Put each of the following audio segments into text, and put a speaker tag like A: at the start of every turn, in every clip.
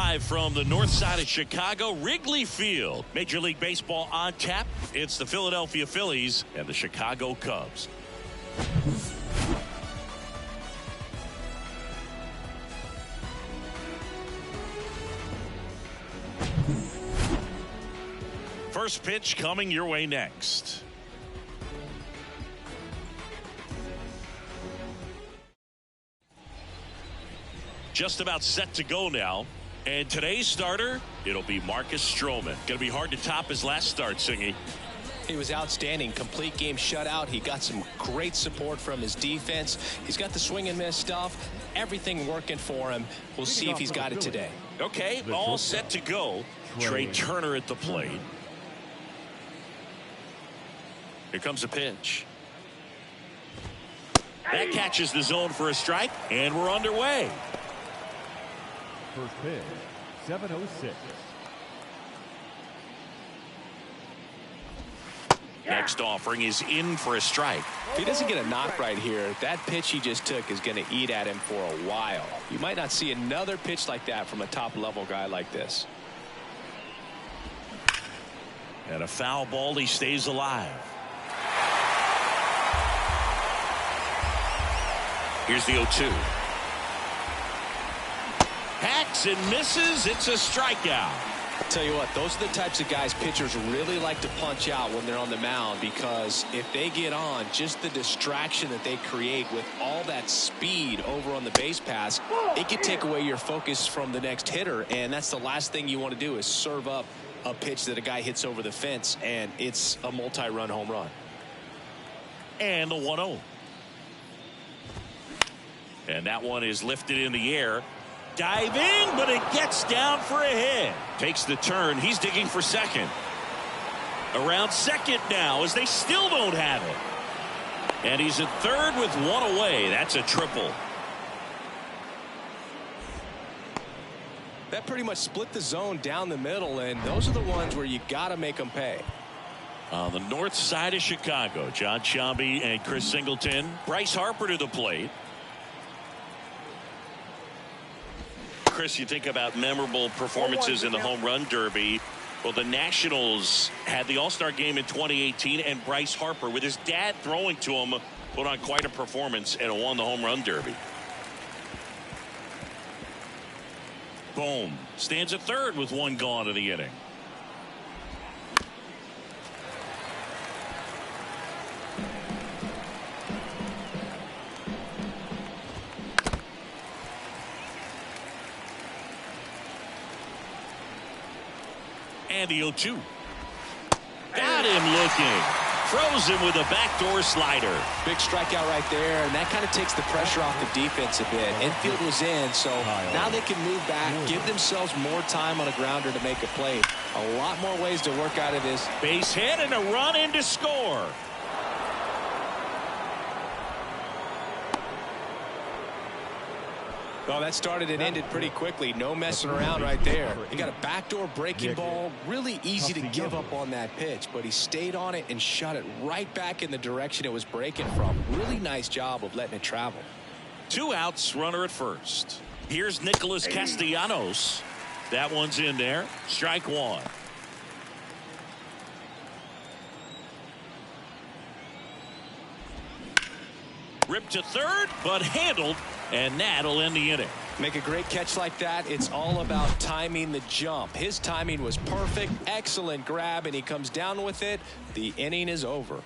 A: live from the north side of Chicago, Wrigley Field. Major League Baseball on tap. It's the Philadelphia Phillies and the Chicago Cubs. First pitch coming your way next. Just about set to go now. And today's starter, it'll be Marcus Stroman. Going to be hard to top his last start, Singy.
B: He was outstanding. Complete game shutout. He got some great support from his defense. He's got the swing and miss stuff. Everything working for him. We'll see if he's got it today.
A: Okay, all set to go. Trey Turner at the plate. Here comes a pitch. That catches the zone for a strike, and we're underway.
C: First pitch, 7:06.
A: Next offering is in for a strike.
B: If he doesn't get a knock right here, that pitch he just took is going to eat at him for a while. You might not see another pitch like that from a top-level guy like this.
A: And a foul ball, he stays alive. Here's the 0-2. Hacks and misses. It's a strikeout.
B: Tell you what, those are the types of guys pitchers really like to punch out when they're on the mound, because if they get on, just the distraction that they create with all that speed over on the base pass, it can take away your focus from the next hitter, and that's the last thing you want to do is serve up a pitch that a guy hits over the fence, and it's a multi-run home run.
A: And the 1-0. And that one is lifted in the air. Diving, but it gets down for a hit. Takes the turn. He's digging for second. Around second now as they still don't have it. And he's at third with one away. That's a triple.
B: That pretty much split the zone down the middle, and those are the ones where you got to make them pay.
A: On the north side of Chicago, John Sciambi and Chris Singleton. Bryce Harper to the plate. Chris, you think about memorable performances in the home run derby. Well, the Nationals had the All-Star game in 2018, and Bryce Harper, with his dad throwing to him, put on quite a performance and won the home run derby. Boom. Stands at third with one gone in the inning. And the 0-2. Got him looking. Throws him with a backdoor slider.
B: Big strikeout right there, and that kind of takes the pressure off the defense a bit. Infield was in, so now they can move back, give themselves more time on a grounder to make a play. A lot more ways to work out of this.
A: Base hit and a run in to score.
B: Well, that started and ended pretty quickly. No messing around right there. He got a backdoor breaking ball. Really easy to give up on that pitch, but he stayed on it and shot it right back in the direction it was breaking from. Really nice job of letting it travel.
A: 2 outs, runner at first. Here's Nicholas Castellanos. That one's in there. Strike one. Ripped to third, but handled, and that'll end the inning.
B: Make a great catch like that. It's all about timing the jump. His timing was perfect. Excellent grab, and he comes down with it. The inning is over.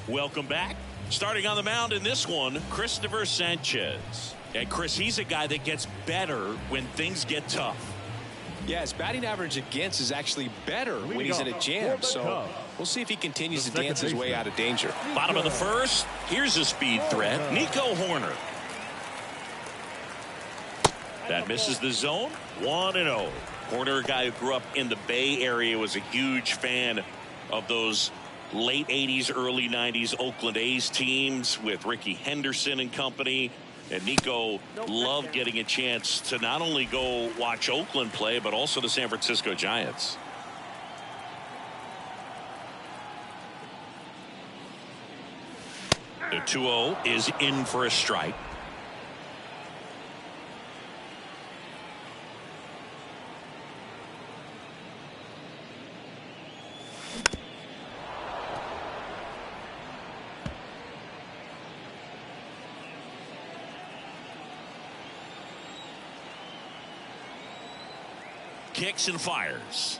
A: Welcome back. Starting on the mound in this one, Christopher Sanchez. And Chris, he's a guy that gets better when things get tough.
B: Yeah, his batting average against is actually better when he's in a jam. So we'll see if he continues to dance his way out of danger.
A: Bottom of the first. Here's a speed threat. Nico Horner. That misses the zone. 1-0. Horner, a guy who grew up in the Bay Area, was a huge fan of those late 80s, early 90s Oakland A's teams with Ricky Henderson and company. And Nico loved getting a chance to not only go watch Oakland play, but also the San Francisco Giants. The 2-0 is in for a strike. kicks and fires.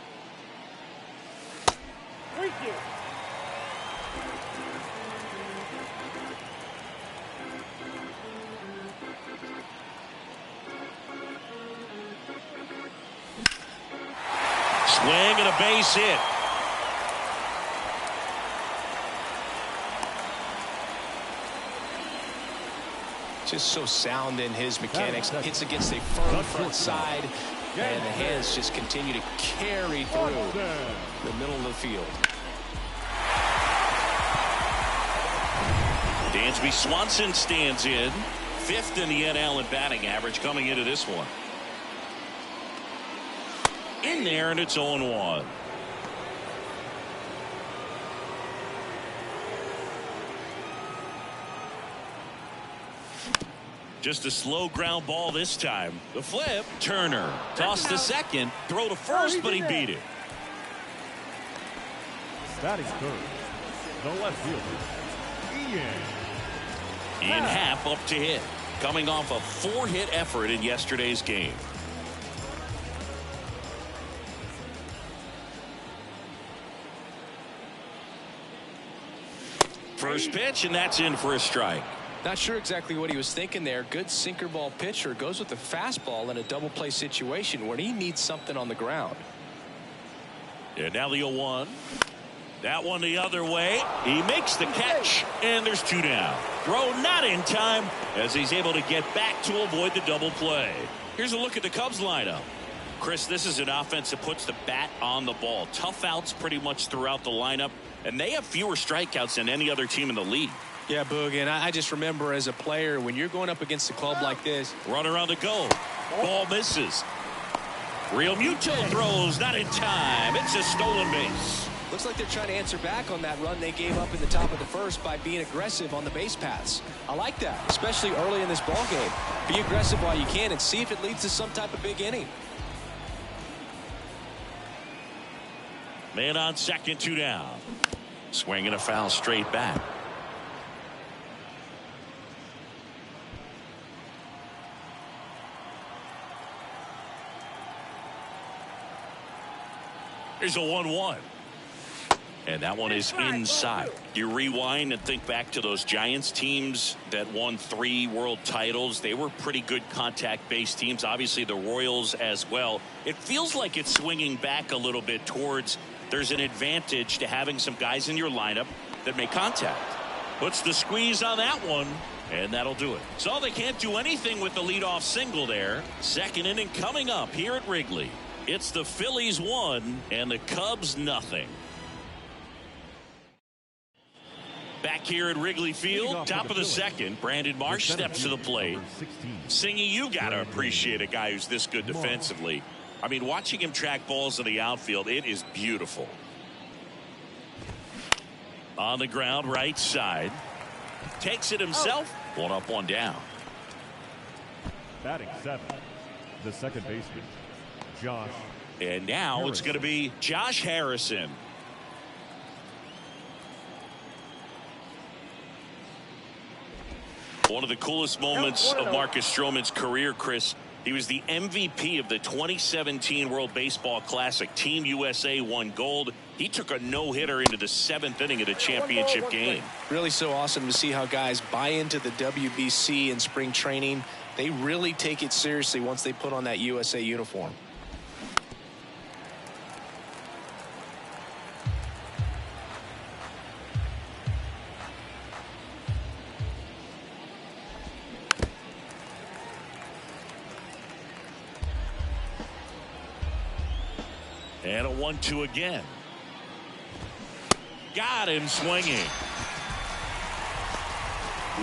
A: Swing and a base hit.
B: Just so sound in his mechanics. Hits against a firm front side, and the hands just continue to carry through the middle of the field.
A: Dansby Swanson stands in, 5th in the NL in batting average coming into this one. In there, and it's 0-1. Just a slow ground ball this time. The flip. Turner tossed to second. Throw to first, but he beat it.
C: Batting third, the left fielder,
A: Ian Happ up to hit. Coming off a 4-hit effort in yesterday's game. First pitch, and that's in for a strike.
B: Not sure exactly what he was thinking there. Good sinker ball pitcher goes with the fastball in a double play situation where he needs something on the ground.
A: And now the 0-1. That one the other way. He makes the catch, and there's 2 down. Throw not in time as he's able to get back to avoid the double play. Here's a look at the Cubs lineup. Chris, this is an offense that puts the bat on the ball. Tough outs pretty much throughout the lineup, and they have fewer strikeouts than any other team in the league.
B: Yeah, Boog, and I just remember as a player, when you're going up against a club like this.
A: Runner on the go. Ball misses. Real Muto throws not in time. It's a stolen base.
B: Looks like they're trying to answer back on that run they gave up in the top of the first by being aggressive on the base paths. I like that, especially early in this ball game. Be aggressive while you can and see if it leads to some type of big inning.
A: Man on second, 2 down. Swinging a foul straight back. Here's a 1-1. And that one is inside. You rewind and think back to those Giants teams that won 3 world titles. They were pretty good contact-based teams. Obviously, the Royals as well. It feels like it's swinging back a little bit towards there's an advantage to having some guys in your lineup that make contact. Puts the squeeze on that one, and that'll do it. So they can't do anything with the leadoff single there. Second inning coming up here at Wrigley. It's the Phillies 1 and the Cubs nothing. Back here at Wrigley Field, top of the second, Brandon Marsh steps to the plate. Singy, you got to appreciate a guy who's this good defensively. I mean, watching him track balls in the outfield, it is beautiful. On the ground, right side. Takes it himself. 1 up, 1 down.
C: Batting 7, the second baseman, Josh.
A: And now Harrison. It's going to be Josh Harrison. One of the coolest moments of Marcus Stroman's career, Chris. He was the MVP of the 2017 World Baseball Classic. Team USA won gold. He took a no-hitter into the 7th inning of the championship game.
B: Really so awesome to see how guys buy into the WBC in spring training. They really take it seriously once they put on that USA uniform.
A: And a 1-2 again. Got him swinging.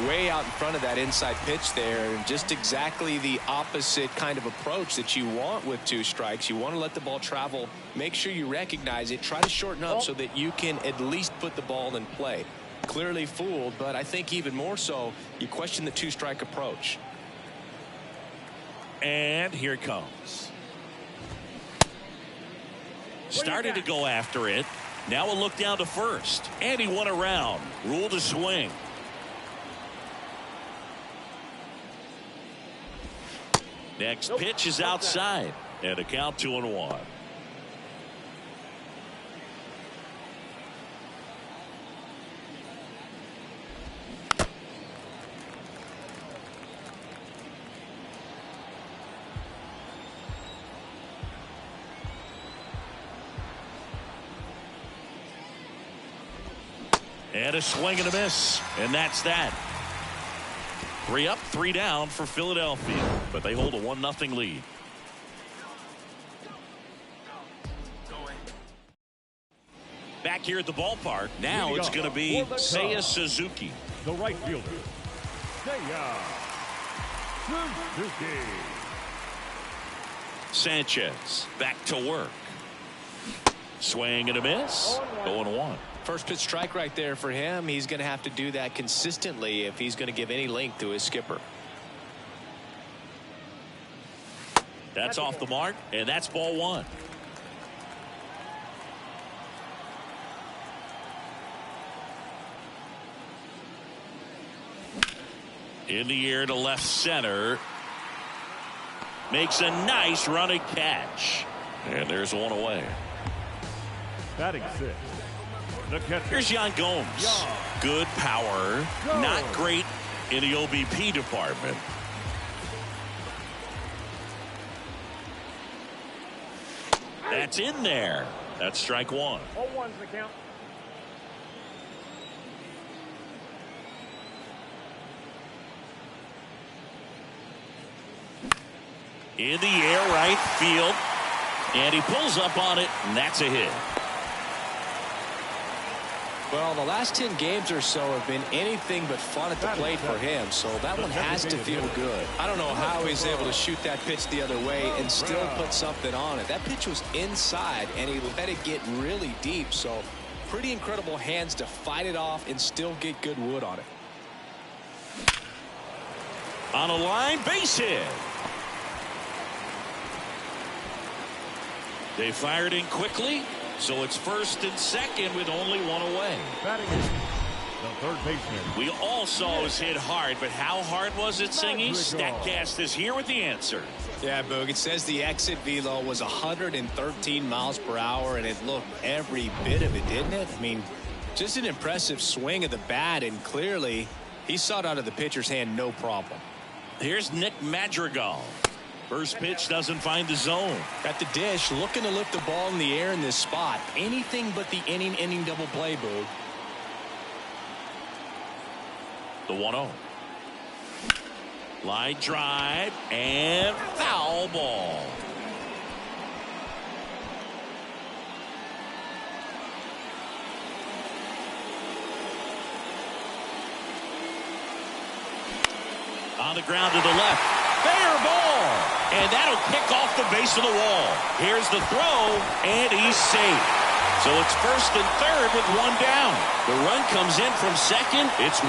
B: Way out in front of that inside pitch there, and just exactly the opposite kind of approach that you want with 2 strikes. You want to let the ball travel. Make sure you recognize it. Try to shorten up so that you can at least put the ball in play. Clearly fooled, but I think even more so, you question the 2-strike approach.
A: And here it comes. Started to go after it. Now a look down to first. And he won around. Ruled a swing. Next pitch is outside. And a count 2-1. And a swing and a miss. And that's that. 3 up, 3 down for Philadelphia. But they hold a 1-0 lead. Back here at the ballpark. Now it's going to be Seiya Suzuki.
C: The right fielder, Seiya Suzuki.
A: Sanchez back to work. Swing and a miss. 0-1.
B: First pitch strike right there for him. He's going to have to do that consistently if he's going to give any length to his skipper.
A: That's off the mark, and that's ball 1. In the air to left center. Makes a nice running catch. And there's one away.
C: Batting 6. The catcher.
A: Here's Yan Gomes. Good power. Not great in the OBP department. That's in there. That's strike 1.
D: 0-1's the count.
A: In the air, right field. And he pulls up on it, and that's a hit.
B: Well, the last 10 games or so have been anything but fun at the plate for him, so that one has to feel good. I don't know how he's able to shoot that pitch the other way and still put something on it. That pitch was inside, and he let it get really deep, so pretty incredible hands to fight it off and still get good wood on it.
A: On a line, base hit. They fired in quickly, so it's first and second with only one away.
C: Batting the third baseman.
A: We all saw it was hit hard, but how hard was it, Singy? StatCast is here with the answer.
B: Yeah, Boog, it says the exit velo was 113 miles per hour, and it looked every bit of it, didn't it? I mean, just an impressive swing of the bat, and clearly he saw it out of the pitcher's hand no problem.
A: Here's Nick Madrigal. First pitch doesn't find the zone.
B: At the dish, looking to lift the ball in the air in this spot. Anything but the inning double play, Boog.
A: The 1-0. Line drive and foul ball. On the ground to the left. Fair ball. And that'll kick off the base of the wall. Here's the throw, and he's safe. So it's first and third with one down. The run comes in from second. It's 1-1.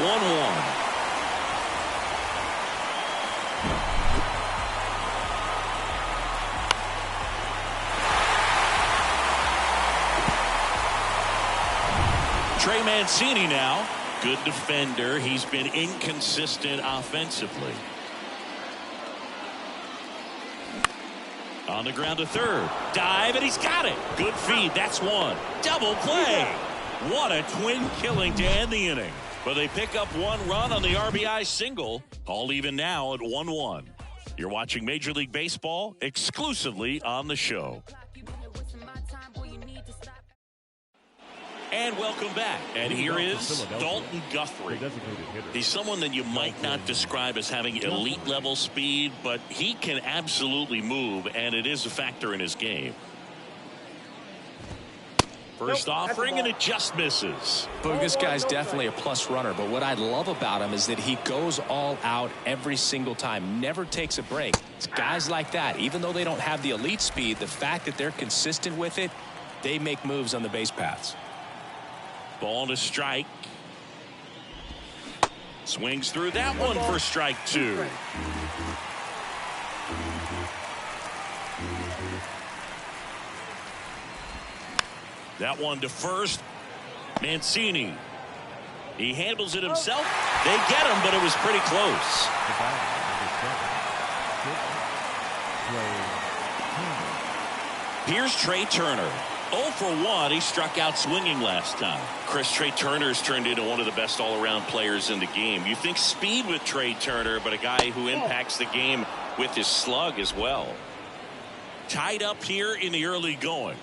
A: Trey Mancini now. Good defender. He's been inconsistent offensively. On the ground to third. Dive, and he's got it. Good feed. That's one. Double play. What a twin killing to end the inning. But they pick up one run on the RBI single. All even now at 1-1. You're watching Major League Baseball exclusively on the show. And welcome back. And here is Dalton Guthrie. He's someone that you might not describe as having elite level speed, but he can absolutely move, and it is a factor in his game. First offering, and it just misses.
B: Boog, this guy's definitely a plus runner, but what I love about him is that he goes all out every single time, never takes a break. It's guys like that, even though they don't have the elite speed, the fact that they're consistent with it, they make moves on the base paths.
A: Ball to strike. Swings through that one for strike 2. That one to first. Mancini. He handles it himself. They get him, but it was pretty close. Here's Trey Turner. 0 for 1. He struck out swinging last time. Chris, Trey Turner's turned into one of the best all-around players in the game. You think speed with Trey Turner, but a guy who impacts the game with his slug as well. Tied up here in the early going.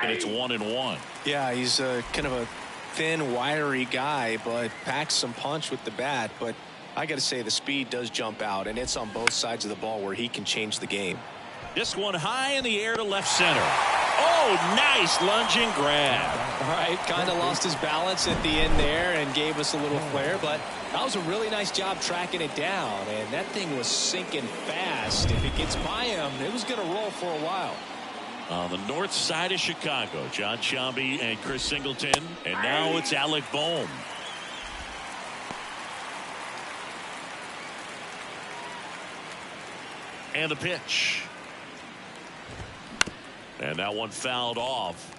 A: And it's 1-1.
B: Yeah, he's kind of a thin, wiry guy, but packs some punch with the bat. But I got to say, the speed does jump out, and it's on both sides of the ball where he can change the game.
A: This one high in the air to left center. Oh, nice lunging grab.
B: All right, kind of lost his balance at the end there and gave us a little flare, but that was a really nice job tracking it down, and that thing was sinking fast. If it gets by him, it was going to roll for a while.
A: On the north side of Chicago, John Sciambi and Chris Singleton, and now it's Alec Bohm. And the pitch. And that one fouled off.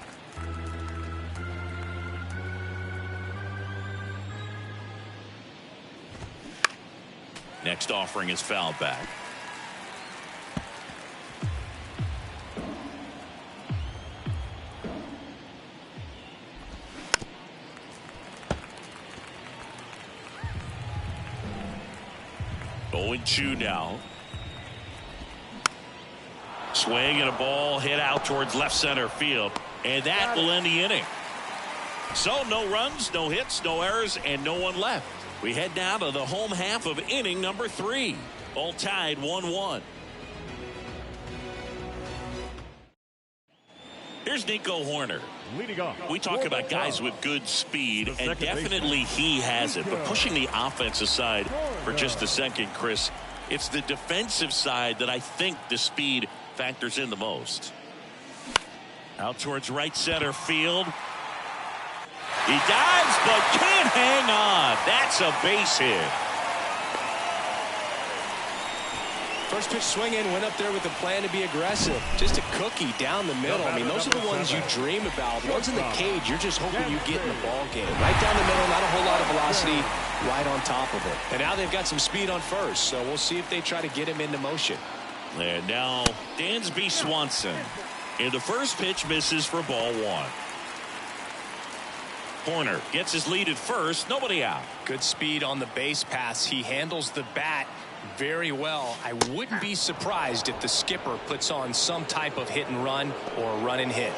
A: Next offering is fouled back. Going 2 now. Swing and a ball hit out towards left center field, and that will end the inning. So no runs, no hits, no errors, and no one left. We head now to the home half of inning number 3. All tied 1-1. Here's Nico Hoerner.
C: Leading off.
A: We talk about guys with good speed, and definitely he has it. But pushing the offense aside for just a second, Chris, it's the defensive side that I think the speed factors in the most. Out towards right center field. He dives but can't hang on. That's a base hit.
B: First pitch swinging, went up there with a plan to be aggressive. Just a cookie down the middle. I mean, those are the ones you dream about. The ones in the cage, you're just hoping you get in the ball game. Right down the middle, not a whole lot of velocity, right on top of it. And now they've got some speed on first, so we'll see if they try to get him into motion.
A: And now Dansby Swanson. And the first pitch misses for ball 1. Hoerner gets his lead at first, nobody out.
B: Good speed on the base pass. He handles the bat very well. I wouldn't be surprised if the skipper puts on some type of hit and run or run and hit.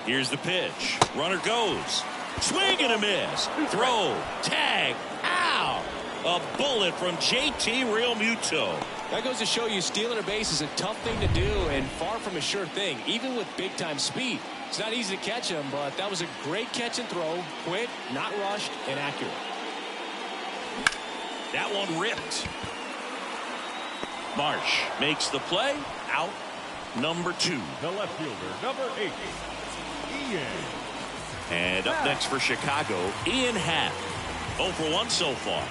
A: Here's the pitch. Runner goes. Swing and a miss. Throw. Tag. Ow. A bullet from JT Realmuto.
B: That goes to show you stealing a base is a tough thing to do and far from a sure thing, even with big-time speed. It's not easy to catch him, but that was a great catch and throw. Quick, not rushed, and accurate.
A: That one ripped. Marsh makes the play. Out number 2.
C: The left fielder, number 8, Ian.
A: And up next for Chicago, Ian Happ. 0 for 1 so far.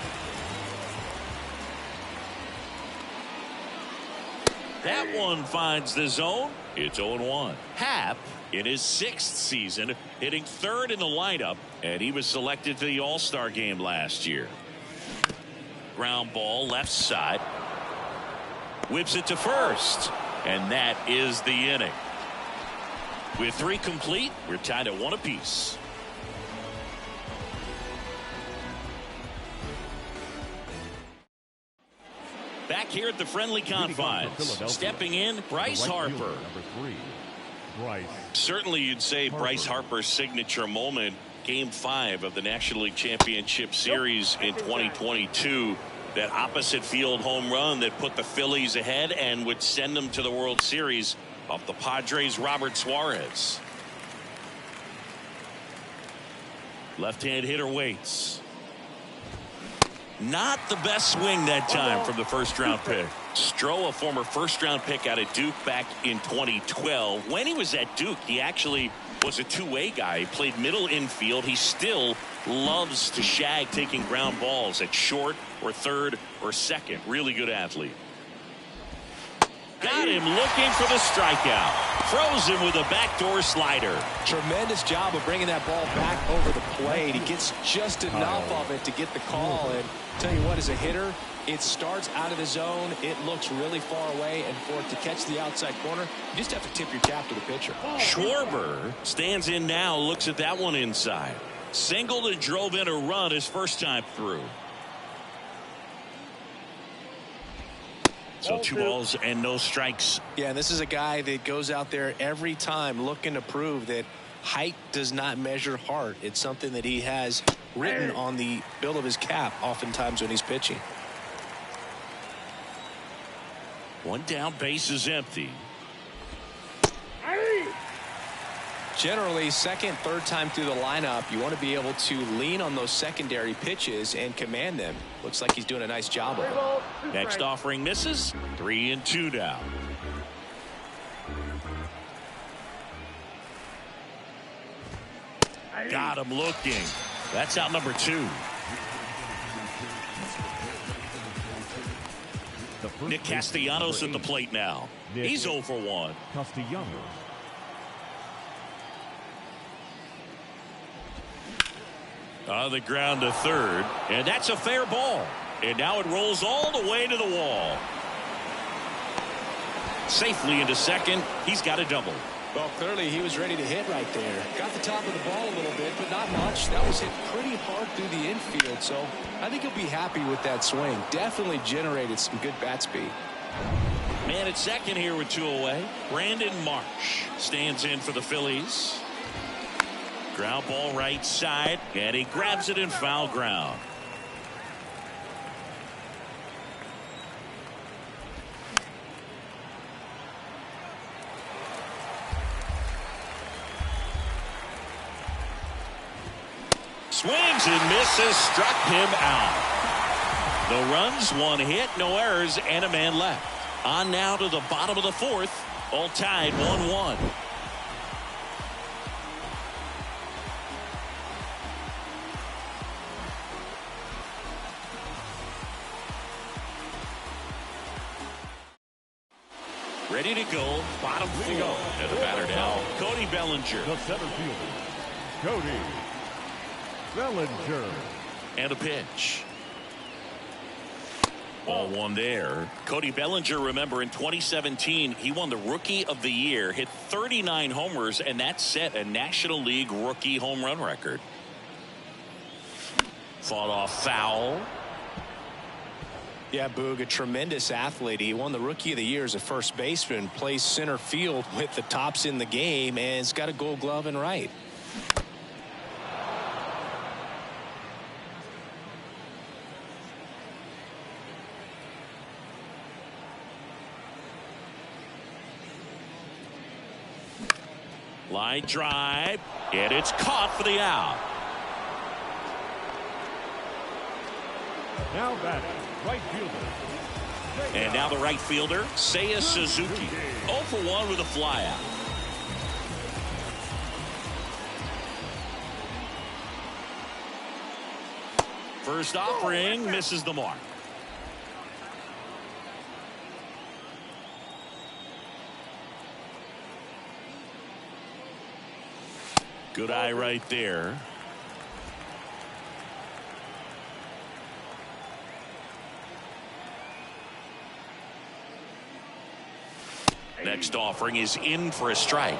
A: That one finds the zone. It's 0-1. Happ, in his 6th season, hitting 3rd in the lineup, and he was selected to the All-Star game last year. Ground ball left side. Whips it to first, and that is the inning. With 3 complete, we're tied at 1 apiece. Back here at the friendly confines, stepping in, Bryce Harper. Certainly you'd say Bryce Harper's signature moment, Game 5 of the National League Championship Series in 2022. That opposite field home run that put the Phillies ahead and would send them to the World Series off the Padres' Robert Suarez. Left-hand hitter waits. Not the best swing that time from the first-round pick. Stroh, a former first-round pick out of Duke back in 2012. When he was at Duke, he actually was a two-way guy. He played middle infield. He still loves to shag taking ground balls at short or third or second. Really good athlete. Got him looking for the strikeout. Throws him with a backdoor slider.
B: Tremendous job of bringing that ball back over the plate. He gets just enough of it to get the call. And tell you what, as a hitter, it starts out of the zone. It looks really far away. And for it to catch the outside corner, you just have to tip your cap to the pitcher.
A: Schwarber stands in now, looks at that one inside. Singled and drove in a run his first time through. So 2 balls and no strikes.
B: Yeah, and this is a guy that goes out there every time looking to prove that height does not measure heart. It's something that he has written on the bill of his cap oftentimes when he's pitching.
A: 1 down, base is empty.
B: Generally, second, third time through the lineup, you want to be able to lean on those secondary pitches and command them. Looks like he's doing a nice job of it.
A: Next offering misses. 3-2 now. Got him looking. That's out number 2. Nick Castellanos at the plate now. He's 0 for 1.
C: Castellanos.
A: On the ground to third, and that's a fair ball. And now it rolls all the way to the wall. Safely into second. He's got a double.
B: Well, clearly he was ready to hit right there. Got the top of the ball a little bit, but not much. That was hit pretty hard through the infield, so I think he'll be happy with that swing. Definitely generated some good bat speed.
A: Man at second here with 2 away. Brandon Marsh stands in for the Phillies. Ground ball right side, and he grabs it in foul ground. Swings and misses, struck him out. No runs, 1 hit, no errors, and a man left. On now to the bottom of the 4th, all tied 1-1. Ready to go, bottom 4. And the batter now, Cody Bellinger.
C: The center fielder, Cody Bellinger.
A: And a pitch. Ball 1 there. Cody Bellinger, remember, in 2017, he won the Rookie of the Year, hit 39 homers, and that set a National League rookie home run record. Fought off foul.
B: Yeah, Boog, a tremendous athlete. He won the Rookie of the Year as a first baseman, plays center field with the tops in the game, and has got a Gold Glove in right.
A: Line drive, and it's caught for the out.
C: Now batting, right fielder.
A: And now the right fielder, Seiya Suzuki. 0 for 1 with a flyout. First offering misses the mark. Good eye right there. Next offering is in for a strike.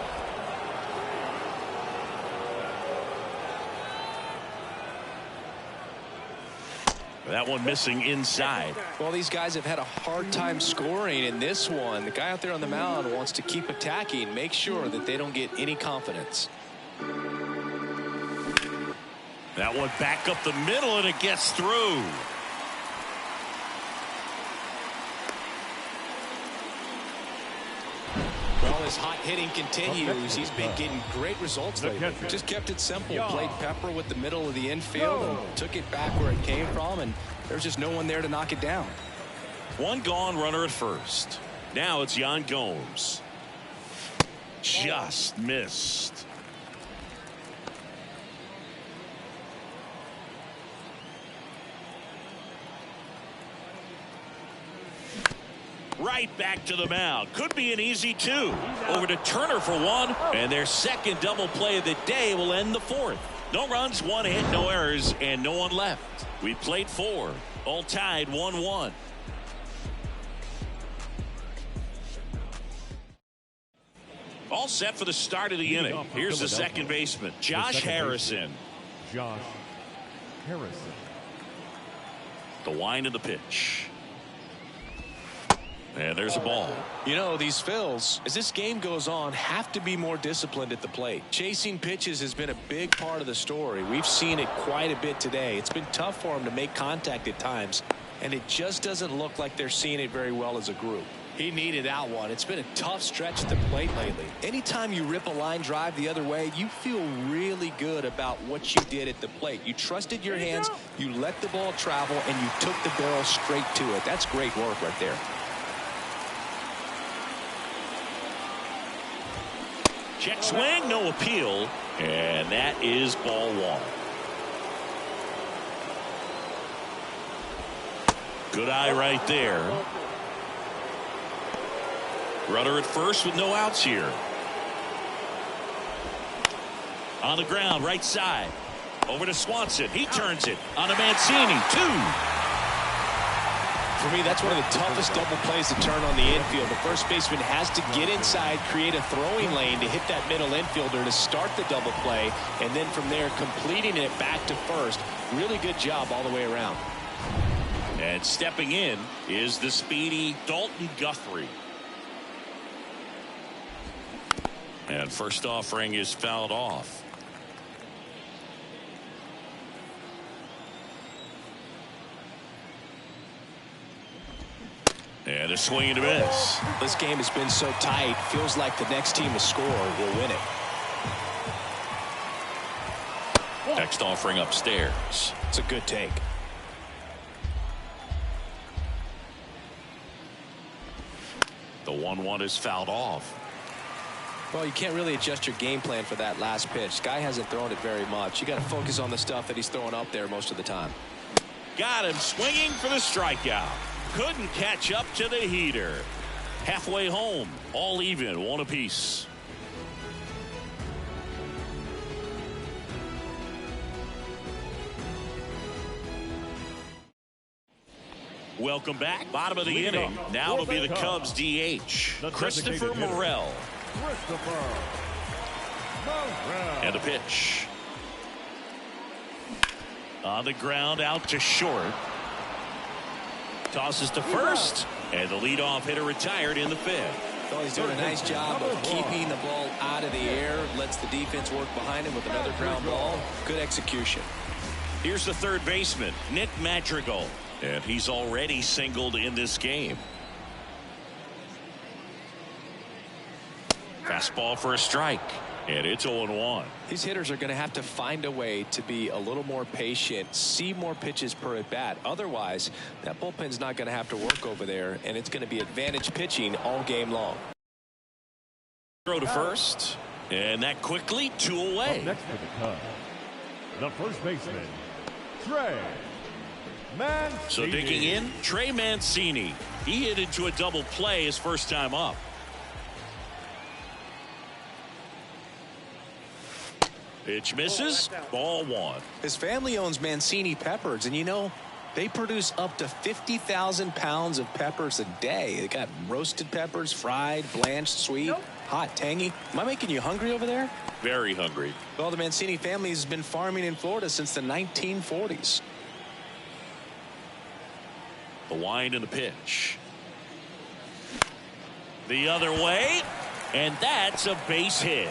A: That one missing inside.
B: Well, these guys have had a hard time scoring in this one. The guy out there on the mound wants to keep attacking, make sure that they don't get any confidence.
A: That one back up the middle, and it gets through.
B: Well, his hot hitting continues. He's been getting great results lately. Just kept it simple. Played pepper with the middle of the infield and took it back where it came from, and there's just no one there to knock it down.
A: One gone, runner at first. Now it's Yan Gomes. Just missed. right back to the mound. Could be an easy 2. Over to Turner for 1, and their second double play of the day will end the 4th. No runs, 1 hit, no errors, and no one left. We played 4, all tied 1-1. All set for the start of the inning. Here's the second baseman, Josh Harrison.
C: Josh Harrison.
A: The wind of the pitch. And there's a ball.
B: You know, these Phils, as this game goes on, have to be more disciplined at the plate. Chasing pitches has been a big part of the story. We've seen it quite a bit today. It's been tough for them to make contact at times, and it just doesn't look like they're seeing it very well as a group. He needed that one. It's been a tough stretch at the plate lately. Anytime you rip a line drive the other way, you feel really good about what you did at the plate. You trusted your hands, you let the ball travel, and you took the barrel straight to it. That's great work right there.
A: Check swing, no appeal, and that is ball 1. Good eye right there. Runner at first with no outs here. On the ground, right side. Over to Swanson. He turns it on to Mancini. 2.
B: For me, that's one of the toughest double plays to turn on the infield. The first baseman has to get inside, create a throwing lane to hit that middle infielder to start the double play, and then from there completing it back to first. Really good job all the way around.
A: And stepping in is the speedy Dalton Guthrie. And first offering is fouled off. And a swing and a miss.
B: This game has been so tight. Feels like the next team to score will win it.
A: Next offering upstairs.
B: It's a good take.
A: The 1-1 is fouled off.
B: Well, you can't really adjust your game plan for that last pitch. Guy hasn't thrown it very much. You got to focus on the stuff that he's throwing up there most of the time.
A: Got him swinging for the strikeout. Couldn't catch up to the heater. Halfway home, all even, 1 apiece. Welcome back. Bottom of the inning. Now it'll be the Cubs DH. Christopher Morel. And a pitch. On the ground, out to short. Tosses to first. And the leadoff hitter retired in the 5th.
B: Well, he's doing a nice job of keeping the ball out of the air. Lets the defense work behind him with another ground ball. Good execution.
A: Here's the third baseman, Nick Madrigal. And he's already singled in this game. Fastball for a strike. And it's 0-1.
B: These hitters are going to have to find a way to be a little more patient, see more pitches per at bat. Otherwise, that bullpen's not going to have to work over there, and it's going to be advantage pitching all game long.
A: Throw to first, and that quickly 2 away.
C: Up next for the Cubs, the first baseman, Trey Mancini.
A: So digging in, Trey Mancini. He hit into a double play his first time up. Pitch misses. Ball 1.
B: His family owns Mancini Peppers, and you know, they produce up to 50,000 pounds of peppers a day. They got roasted peppers, fried, blanched, sweet, hot, tangy. Am I making you hungry over there?
A: Very hungry.
B: Well, the Mancini family has been farming in Florida since the 1940s.
A: The wind and the pitch. The other way, and that's a base hit.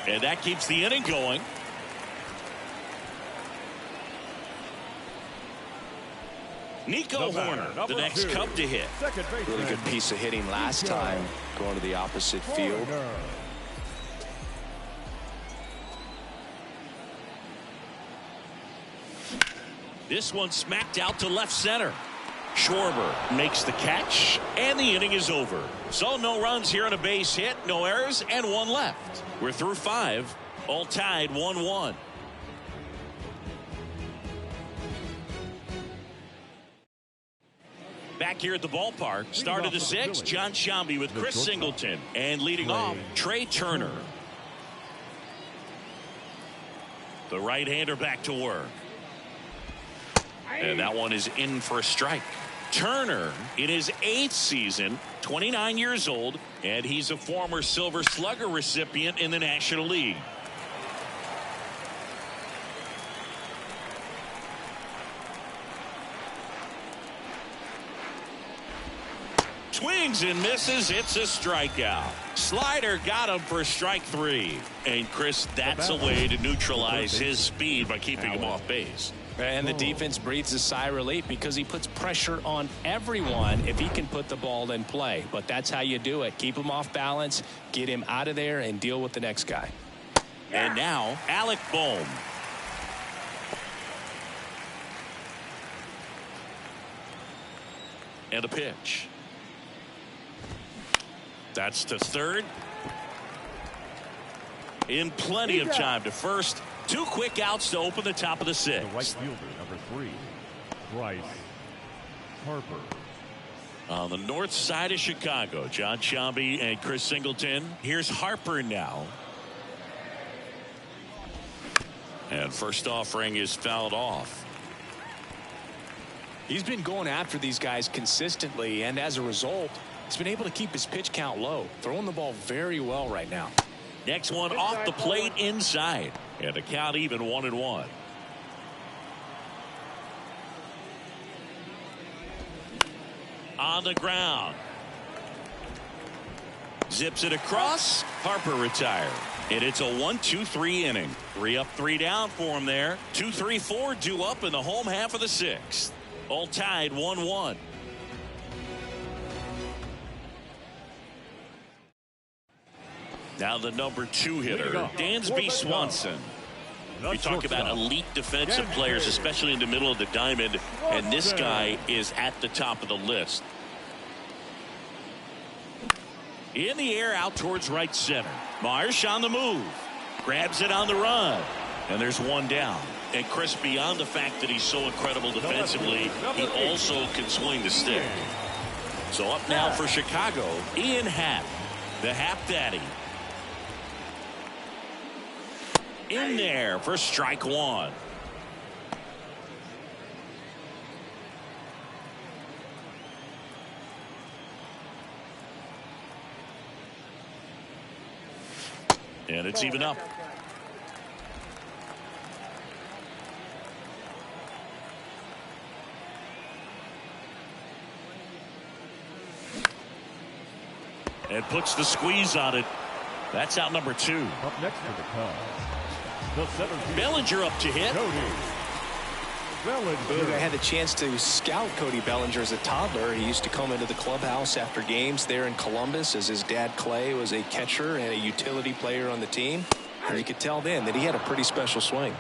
A: And that keeps the inning going. Nico Horner, the next Cub to hit.
B: Really good piece of hitting last time, going to the opposite field.
A: This one smacked out to left center. Schwarber makes the catch, and the inning is over. So no runs here on a base hit, no errors, and 1 left. We're through 5, all tied 1-1. Back here at the ballpark, start of the sixth, John Shambi with Chris Singleton. And leading off, Trey Turner. The right-hander back to work. And that one is in for a strike. Turner in his 8th season, 29 years old, and he's a former Silver Slugger recipient in the National League. Swings and misses. It's a strikeout. Slider got him for strike 3. And Chris, that's a way to neutralize his speed by keeping him off base.
B: And the defense breathes a sigh of relief because he puts pressure on everyone if he can put the ball in play. But that's how you do it. Keep him off balance, get him out of there, and deal with the next guy.
A: And now, Alec Bohm. And a pitch. That's to third. In plenty of time to first. 2 quick outs to open the top of the 6th.
C: The right fielder, number 3, Bryce Harper.
A: On the north side of Chicago, John Shambi and Chris Singleton. Here's Harper now. And first offering is fouled off.
B: He's been going after these guys consistently, and as a result, he's been able to keep his pitch count low, throwing the ball very well right now.
A: Next one off the plate inside. And a count even 1-1. On the ground. Zips it across. Harper retired. And it's a 1-2-3 inning. 3 up, 3 down for him there. 2, 3, 4 due up in the home half of the 6th. All tied 1-1. Now the number 2 hitter, Dansby Swanson. You talk about elite defensive players, especially in the middle of the diamond, and this guy is at the top of the list. In the air, out towards right center. Marsh on the move. Grabs it on the run. And there's 1 down. And Chris, beyond the fact that he's so incredible defensively, he also can swing the stick. So up now for Chicago, Ian Happ, the Happ Daddy. In there for strike 1. And it's even up. And puts the squeeze on it. That's out number 2.
C: Up next for the Cubs, the 17th,
A: Bellinger up to hit.
C: Bellinger.
B: I had the chance to scout Cody Bellinger as a toddler. He used to come into the clubhouse after games there in Columbus, as his dad Clay was a catcher and a utility player on the team. And you could tell then that he had a pretty special swing.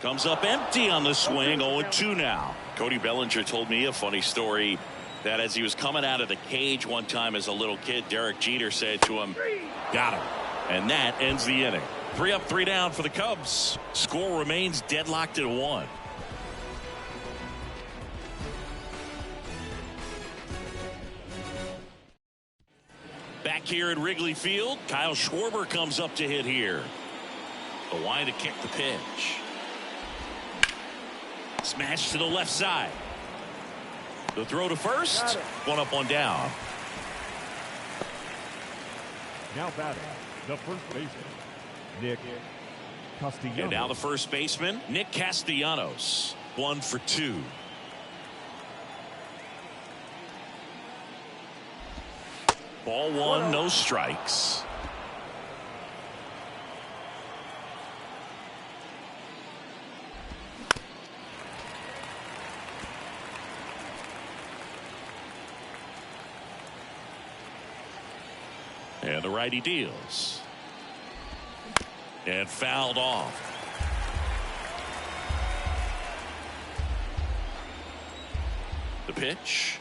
A: Comes up empty on the swing. 0-2 now. Cody Bellinger told me a funny story that as he was coming out of the cage one time as a little kid, Derek Jeter said to him, "Got him." And that ends the inning. 3 up, 3 down for the Cubs. Score remains deadlocked at 1. Back here at Wrigley Field, Kyle Schwarber comes up to hit here. The line to kick the pitch. Smash to the left side. The throw to first. 1 up, 1 down.
C: Now batting, the first baseman, Nick Castellanos.
A: And now the first baseman, Nick Castellanos. 1 for 2. Ball 1, no strikes. And the righty deals. And fouled off. The pitch.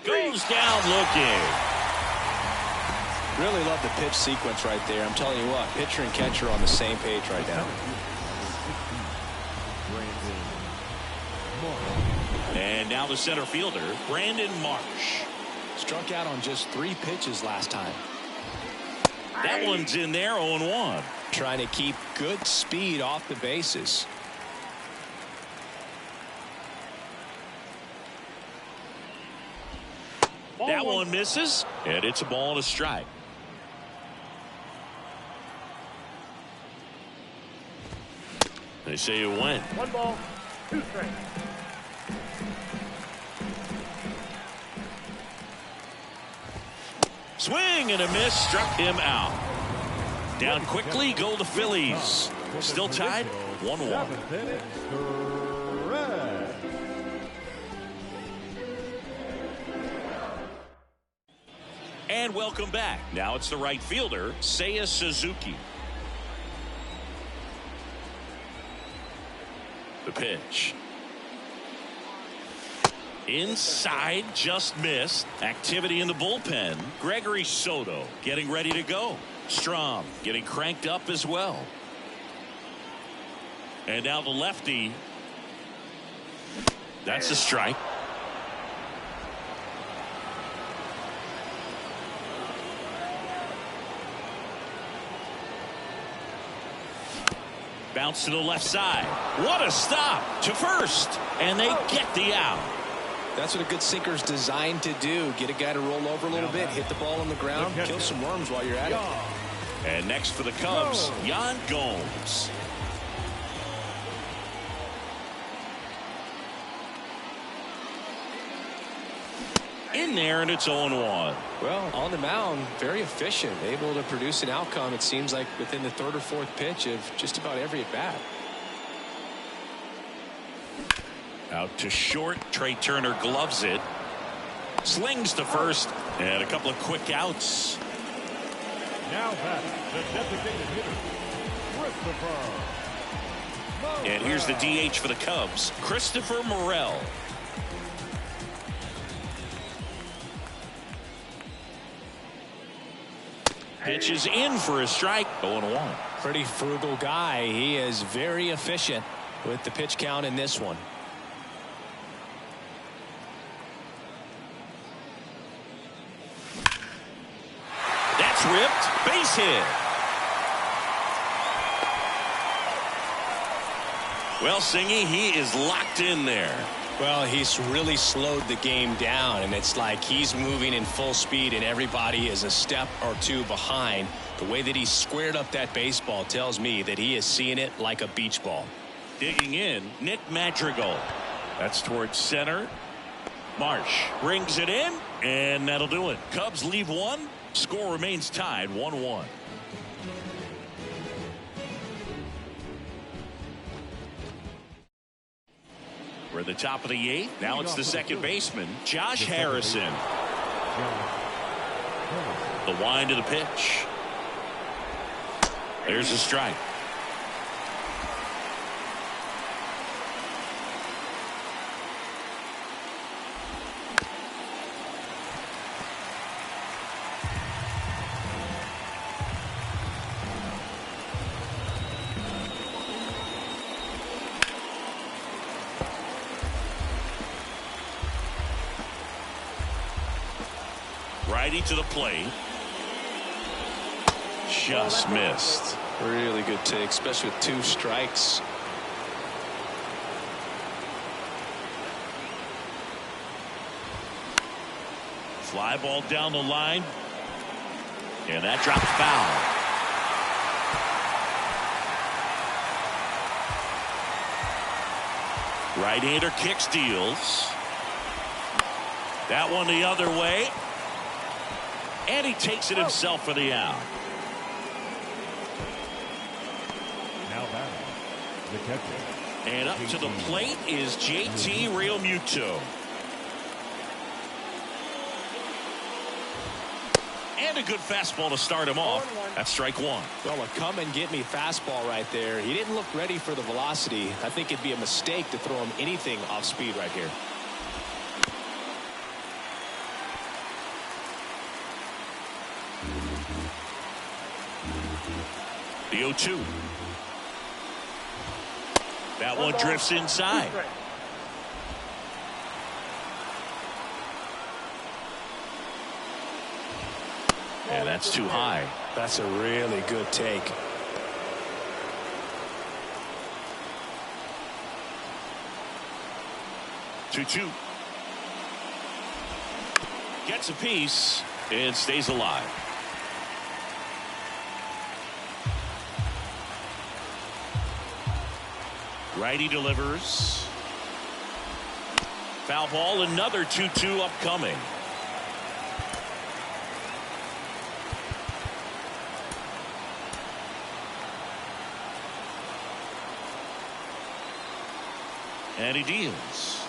A: Goes down looking.
B: Really love the pitch sequence right there. I'm telling you what, pitcher and catcher are on the same page right now.
A: And now the center fielder, Brandon Marsh.
B: Struck out on just 3 pitches last time.
A: That one's in there, 0-1.
B: Trying to keep good speed off the bases.
A: That one misses, and it's a ball and a strike. They say it went.
C: 1 ball, 2 strikes.
A: Swing and a miss, struck him out. Down quickly go the Phillies. Still tied 1-1. And welcome back. Now it's the right fielder, Seiya Suzuki. The pitch. Inside, just missed. Activity in the bullpen. Gregory Soto getting ready to go. Strom getting cranked up as well. And now the lefty. That's a strike. Bounce to the left side. What a stop to first. And they get the out.
B: That's what a good sinker's designed to do. Get a guy to roll over a little bit, hit the ball on the ground, kill some worms while you're at it.
A: And next for the Cubs, Yan Gomes. In there, and it's 0-1.
B: Well, on the mound, very efficient, able to produce an outcome, it seems like, within the 3rd or 4th pitch of just about every at-bat.
A: Out to short. Trey Turner gloves it. Slings to first. And a couple of quick outs.
C: Now back, the designated hitter, Christopher.
A: And here's the DH for the Cubs, Christopher Morel. Pitches in for a strike. 0-1.
B: Pretty frugal guy. He is very efficient with the pitch count in this one.
A: That's ripped. Base hit. Well, Singy, he is locked in there.
B: Well, he's really slowed the game down, and it's like he's moving in full speed and everybody is a step or 2 behind. The way that he squared up that baseball tells me that he is seeing it like a beach ball.
A: Digging in, Nick Madrigal. That's towards center. Marsh brings it in, and that'll do it. Cubs leave 1. Score remains tied 1-1. We're at the top of the 8th. Now it's the second baseman, Josh Harrison. The wind of the pitch. There's a strike. Righty to the plate. Just missed.
B: Really good take, especially with 2 strikes.
A: Fly ball down the line. And that drops foul. Right-hander kicks, deals. That one the other way. And he takes it himself for the out.
C: Now batting, the catcher.
A: And up to the plate is JT Realmuto. And a good fastball to start him off. That's strike 1.
B: Well, a come and get me fastball right there. He didn't look ready for the velocity. I think it'd be a mistake to throw him anything off speed right here.
A: The 0-2. That one drifts inside. And that's too high.
B: That's a really good take.
A: Two. Gets a piece and stays alive. Righty delivers. Foul ball, another 2-2 upcoming. And he deals.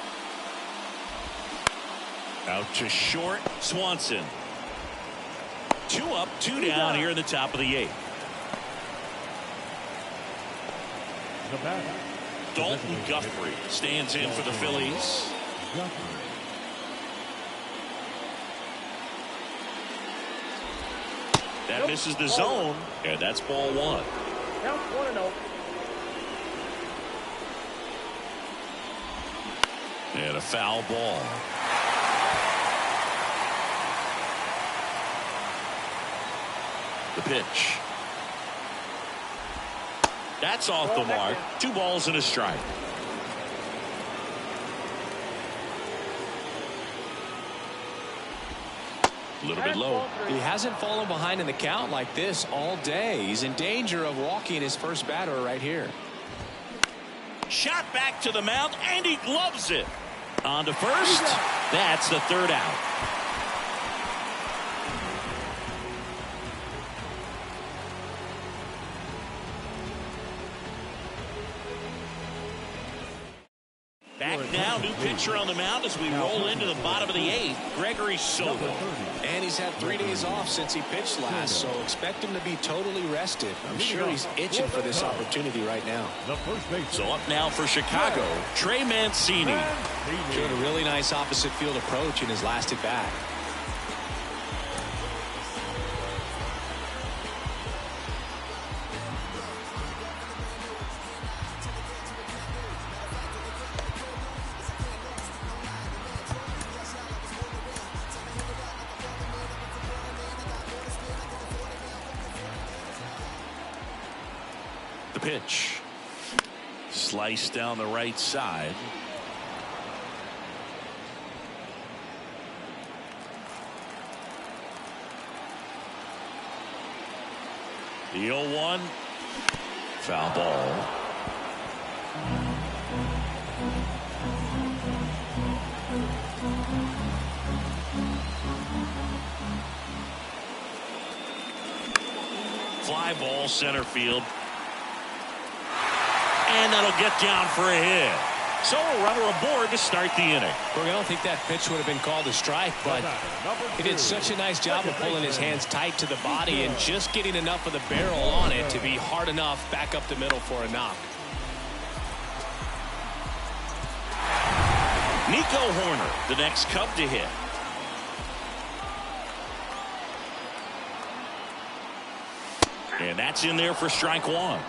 A: Out to short, Swanson. 2 up, 2 down here in the top of the 8th.
C: The batter,
A: Dalton Guthrie stands in for the Phillies. That misses the zone, and that's ball 1.
D: Count 1-0.
A: And a foul ball. The pitch. That's off the mark. 2 balls and a strike. A little bit low.
B: He hasn't fallen behind in the count like this all day. He's in danger of walking his first batter right here.
A: Shot back to the mound, and he gloves it. On to first. That's the 3rd out. Back now, new pitcher on the mound as we roll into the bottom of the 8th, Gregory Soto.
B: And he's had 3 days off since he pitched last, so expect him to be totally rested. I'm sure he's itching for this opportunity right now.
C: The first base.
A: So up now for Chicago, Trey Mancini.
B: Showed a really nice opposite field approach in his last at bat.
A: The pitch. Slice down the right side. The 0-1. Foul ball. Fly ball center field. And that'll get down for a hit. So a runner aboard to start the inning.
B: I don't think that pitch would have been called a strike, but he did such a nice job of pulling his hands tight to the body and just getting enough of the barrel on it to be hard enough back up the middle for a knock.
A: Nico Horner, the next Cub to hit. And that's in there for strike 1.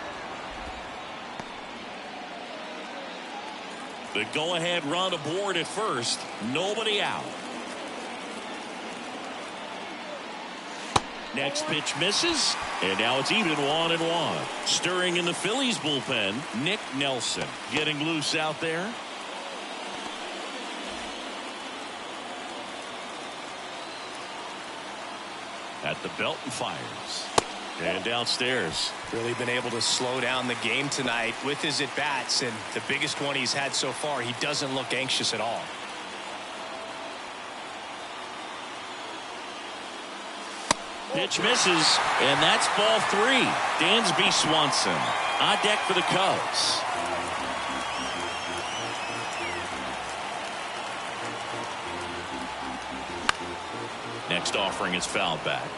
A: The go-ahead run aboard at first. Nobody out. Next pitch misses. And now it's even 1-1. Stirring in the Phillies bullpen, Nick Nelson getting loose out there. At the belt and fires. And downstairs.
B: Really been able to slow down the game tonight with his at-bats, and the biggest one he's had so far, he doesn't look anxious at all.
A: Pitch misses, and that's ball 3. Dansby Swanson on deck for the Cubs. Next offering is fouled back.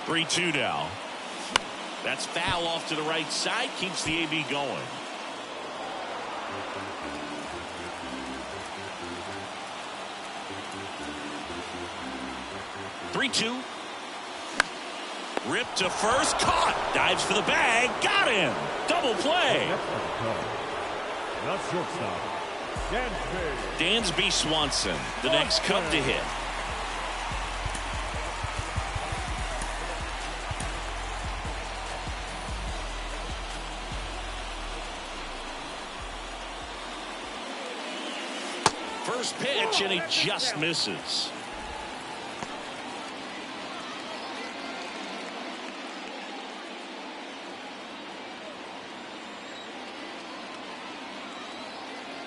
A: 3-2 now. That's foul off to the right side. Keeps the AB going. 3-2. Ripped to first, caught, dives for the bag, got him. Double play.
C: That's shortstop.
A: Dansby Swanson, the next Cub to hit. First pitch, and he just misses.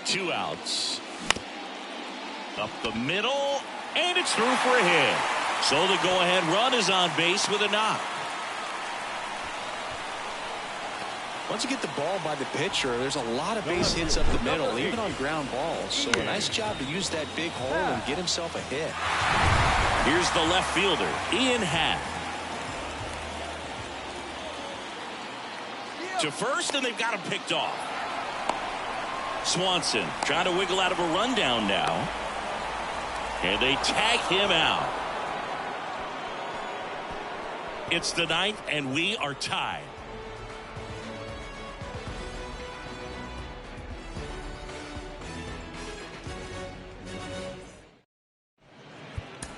A: Two outs. Up the middle, and it's through for a hit. So the go-ahead run is on base with a knock.
B: Once you get the ball by the pitcher, there's a lot of base hits up the middle, even on ground balls. So a nice job to use that big hole and get himself a hit.
A: Here's the left fielder, Ian Happ. To first, and they've got him picked off. Swanson trying to wiggle out of a rundown now. And they tag him out. It's the ninth, and we are tied.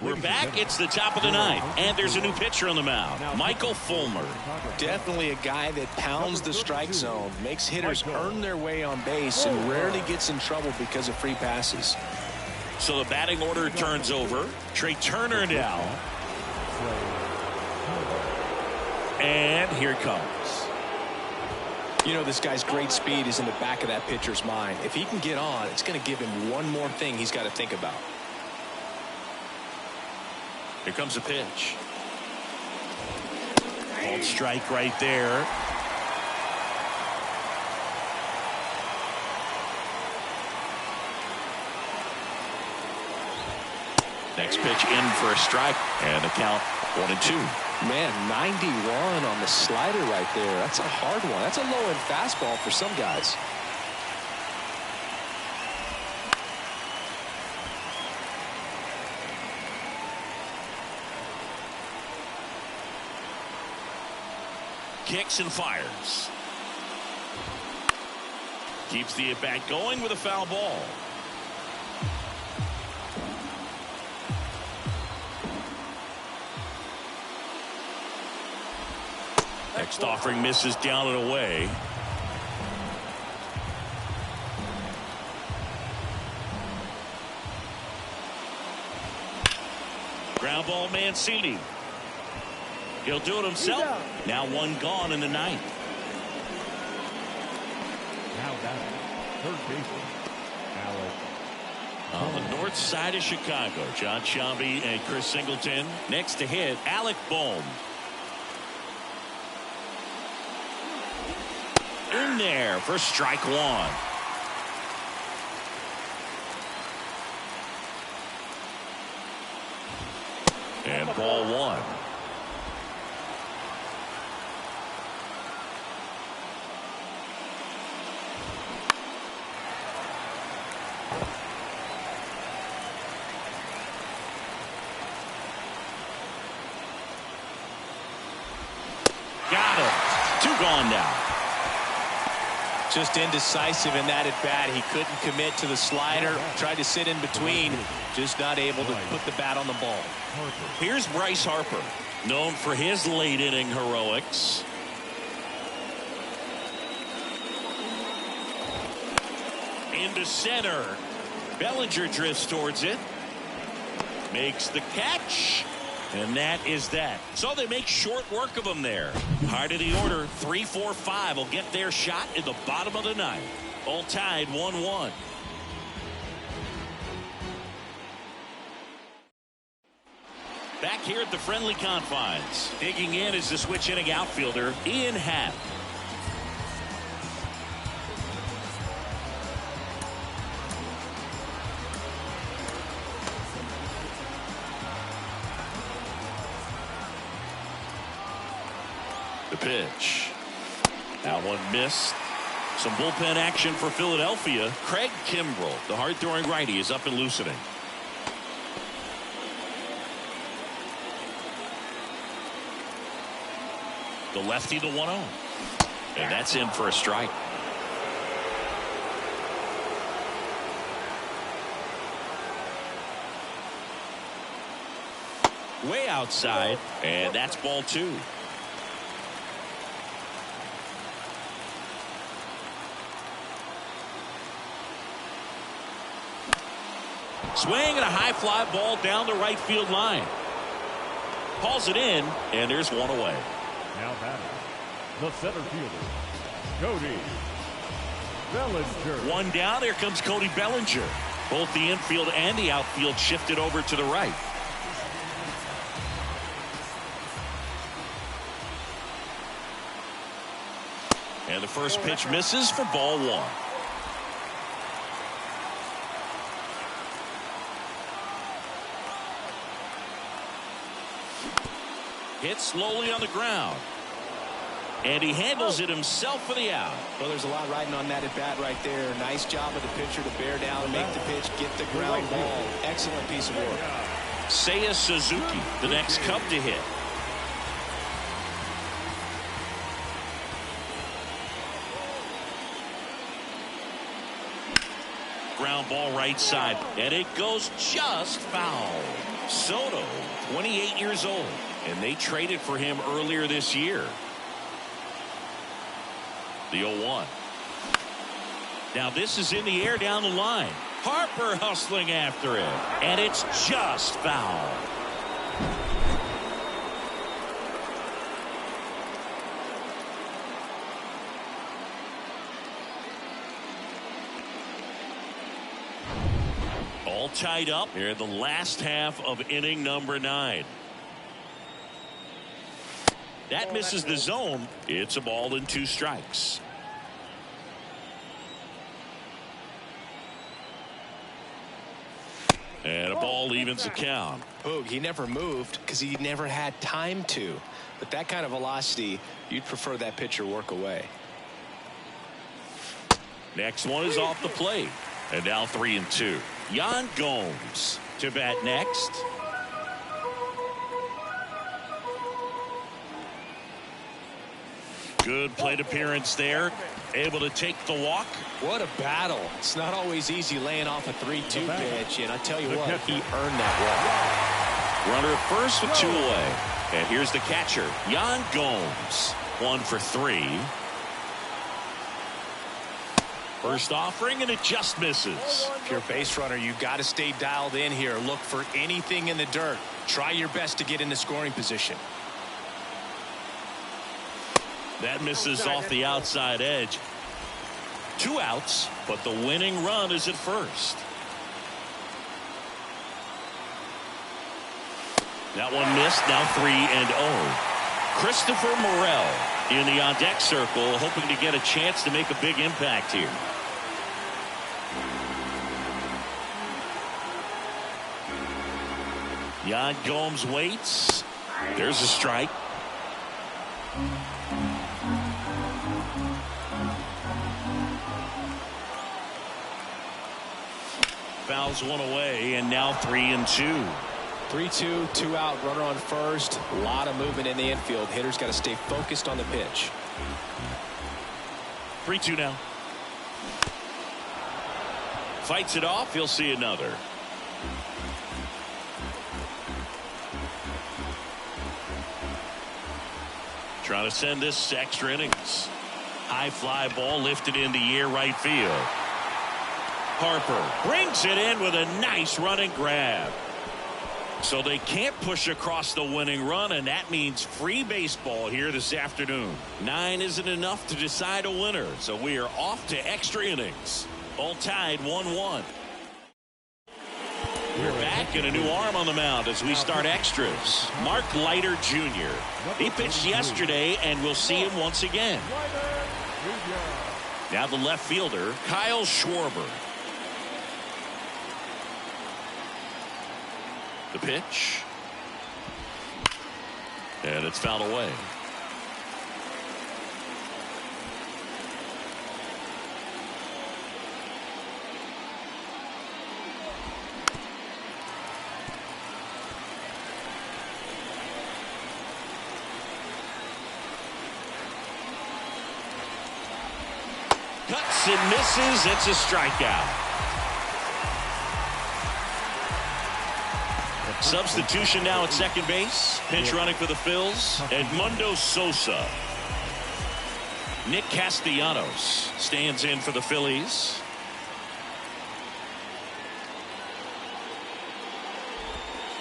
A: We're back. It's the top of the ninth, and there's a new pitcher on the mound, Michael Fulmer.
B: Definitely a guy that pounds the strike zone, makes hitters earn their way on base, and rarely gets in trouble because of free passes.
A: So the batting order turns over. Trey Turner now. And here it comes.
B: You know, this guy's great speed is in the back of that pitcher's mind. If he can get on, it's going to give him one more thing he's got to think about.
A: Here comes a pitch. Called strike right there. Next pitch in for a strike, and the count 1-2.
B: Man, 91 on the slider right there. That's a hard one. That's a low-end fastball for some guys.
A: Kicks and fires. Keeps the at-bat going with a foul ball. Next offering misses down and away. Ground ball, Mancini. He'll do it himself. Now one gone in the ninth.
C: Now batting, third baseman, Alec.
A: On the north side of Chicago, John Shelby and Chris Singleton. Next to hit, Alec Bohm. In there for strike one. And ball one. Got him. Two gone now.
B: Just indecisive in that at bat. He couldn't commit to the slider. Tried to sit in between. Just not able to put the bat on the ball.
A: Here's Bryce Harper, known for his late inning heroics. Into center. Bellinger drifts towards it. Makes the catch. And that is that. So they make short work of him there. Heart of the order, 3-4-5 will get their shot in the bottom of the ninth. All tied 1-1. Back here at the friendly confines. Digging in is the switch inning outfielder, Ian Happ. The pitch. That one missed. Some bullpen action for Philadelphia. Craig Kimbrell, the hard-throwing righty, is up and loosening. The lefty, the 1-0. And that's in for a strike. Way outside, and that's ball 2. Swing and a high fly ball down the right field line. Hauls it in, and there's one away.
C: Now batting, the center fielder, Cody Bellinger.
A: One down, here comes Cody Bellinger. Both the infield and the outfield shifted over to the right. And the first pitch misses for ball 1. Hit slowly on the ground. And he handles it himself for the out.
B: Well, there's a lot riding on that at bat right there. Nice job of the pitcher to bear down, make the pitch, get the ground ball. Excellent piece of work.
A: Seiya Suzuki, the next Cub to hit. Ground ball right side, and it goes just foul. Soto, 28 years old, and they traded for him earlier this year. The 0-1. Now this is in the air down the line. Harper hustling after it, and it's just foul. All tied up here in the last half of inning number 9. That misses the zone. It's a ball and 2 strikes. And a ball evens the count.
B: Boog, he never moved because he never had time to. But that kind of velocity, you'd prefer that pitcher work away.
A: Next one is off the plate. And now 3-2. Yan Gomes to bat next. Good plate appearance there. Able to take the walk.
B: What a battle. It's not always easy laying off a 3-2 pitch. And I tell you what, he earned that walk.
A: Runner at first with 2 away. And here's the catcher, Yan Gomes. 1 for 3. First offering, and it just misses.
B: If you're a base runner, you've got to stay dialed in here. Look for anything in the dirt. Try your best to get into scoring position.
A: That misses off the outside edge. 2 outs, but the winning run is at first. That one missed, now 3-0. Christopher Morel in the on-deck circle, hoping to get a chance to make a big impact here. Yan Gomes waits. There's a strike. Fouls one away, and now 3-2.
B: 3-2, 2 out, runner on first. A lot of movement in the infield. Hitter's got to stay focused on the pitch.
A: 3-2 now. Fights it off. He'll see another. Trying to send this to extra innings. High fly ball lifted in the air right field. Harper brings it in with a nice running grab. So they can't push across the winning run, and that means free baseball here this afternoon. 9 isn't enough to decide a winner, so we are off to extra innings. All tied 1-1. We're back, and a new arm on the mound as we start extras. Mark Leiter Jr. He pitched yesterday, and we'll see him once again. Now the left fielder, Kyle Schwarber. The pitch. And it's fouled away. hits and misses. It's a strikeout. Substitution now at second base. Pinch running for the Phillies, Edmundo Sosa. Nick Castellanos stands in for the Phillies.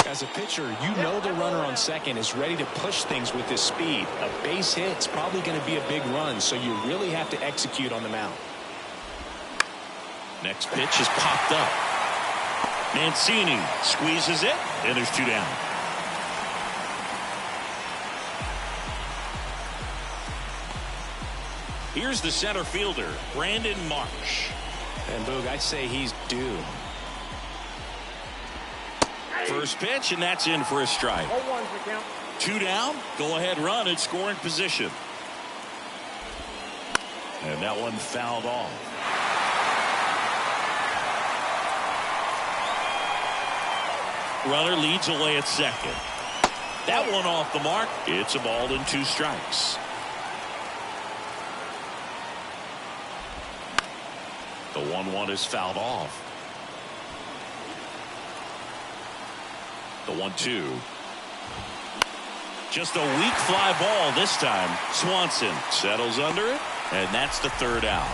B: As a pitcher, you know the runner on second is ready to push things with his speed. A base hit's probably going to be a big run, so you really have to execute on the mound.
A: Next pitch is popped up. Mancini squeezes it, and there's 2 down. Here's the center fielder, Brandon Marsh.
B: And Boog, I'd say he's due.
A: First pitch, and that's in for a strike. 2 down. Go ahead run in scoring position. And that one fouled off. Runner leads away at second. That one off the mark. It's a ball and 2 strikes. The 1-1 is fouled off. The 1-2. Just a weak fly ball this time. Swanson settles under it, and that's the 3rd out.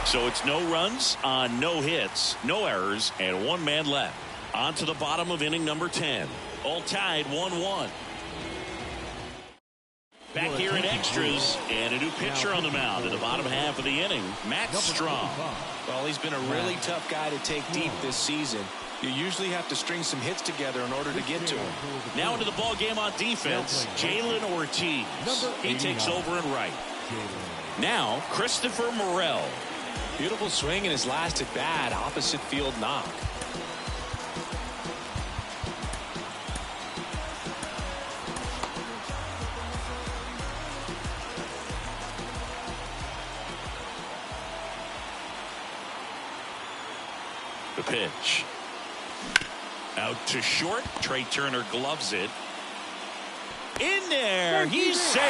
A: So it's no runs on no hits, no errors, and 1 man left. On to the bottom of inning number 10. All tied 1-1. Back here in extras, and a new pitcher on the mound in the bottom half of the inning, Matt Strong.
B: Well, he's been a really tough guy to take deep this season. You usually have to string some hits together in order to get to him.
A: Now into the ball game on defense, Jalen Ortiz. He takes over in right. Now, Christopher Morel.
B: Beautiful swing in his last at bat, opposite field knock.
A: The pitch. Out to short. Trey Turner gloves it. In there. He's safe.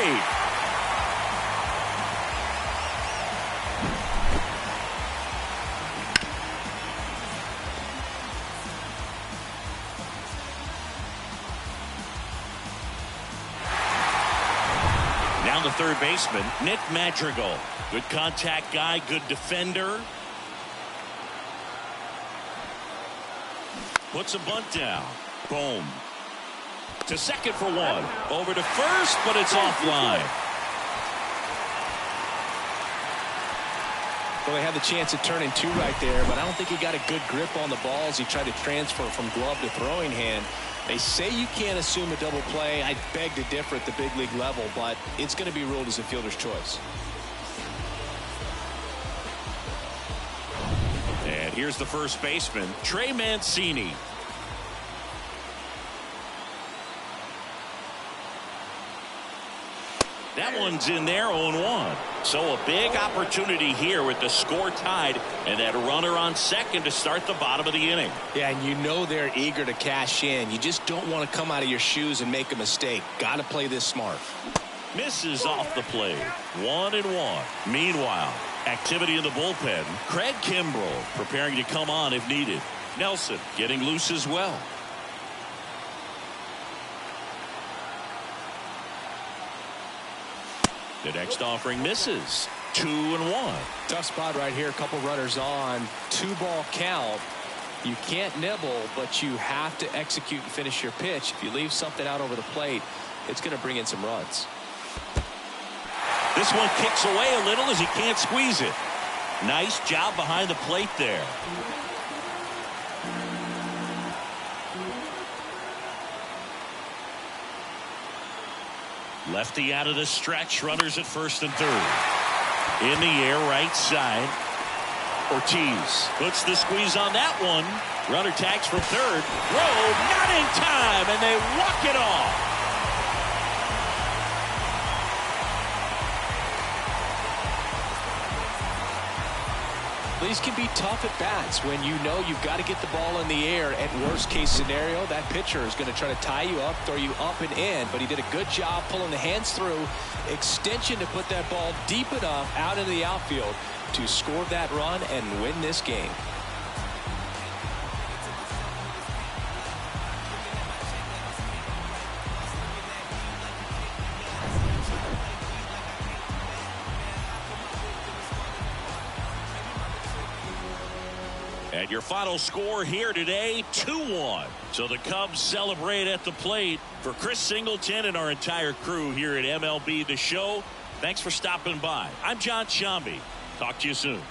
A: Now the third baseman, Nick Madrigal. Good contact guy, good defender. Puts a bunt down. Boom. To second for 1. Over to first, but it's offline.
B: Well, they had the chance of turning 2 right there, but I don't think he got a good grip on the ball as he tried to transfer from glove to throwing hand. They say you can't assume a double play. I beg to differ at the big league level, but it's going to be ruled as a fielder's choice.
A: And here's the first baseman, Trey Mancini. That one's in there, 0-1. So a big opportunity here with the score tied and that runner on second to start the bottom of the inning.
B: Yeah, and you know they're eager to cash in. You just don't want to come out of your shoes and make a mistake. Got to play this smart.
A: Misses off the plate. 1-1. Meanwhile, activity in the bullpen. Craig Kimbrell preparing to come on if needed. Nelson getting loose as well. The next offering misses. 2-1.
B: Tough spot right here. A couple runners on. 2-ball count. You can't nibble, but you have to execute and finish your pitch. If you leave something out over the plate, it's going to bring in some runs.
A: This one kicks away a little as he can't squeeze it. Nice job behind the plate there. Lefty out of the stretch. Runners at first and third. In the air, right side. Ortiz puts the squeeze on that one. Runner tags from third. Rowe not in time, and they walk it off.
B: These can be tough at bats when you know you've got to get the ball in the air. At worst case scenario, that pitcher is going to try to tie you up, throw you up and in, but he did a good job pulling the hands through extension to put that ball deep enough out into the outfield. to score that run and win this game.
A: And your final score here today, 2-1. So the Cubs celebrate at the plate. For Chris Singleton and our entire crew here at MLB The Show, thanks for stopping by. I'm John Shambi. Talk to you soon.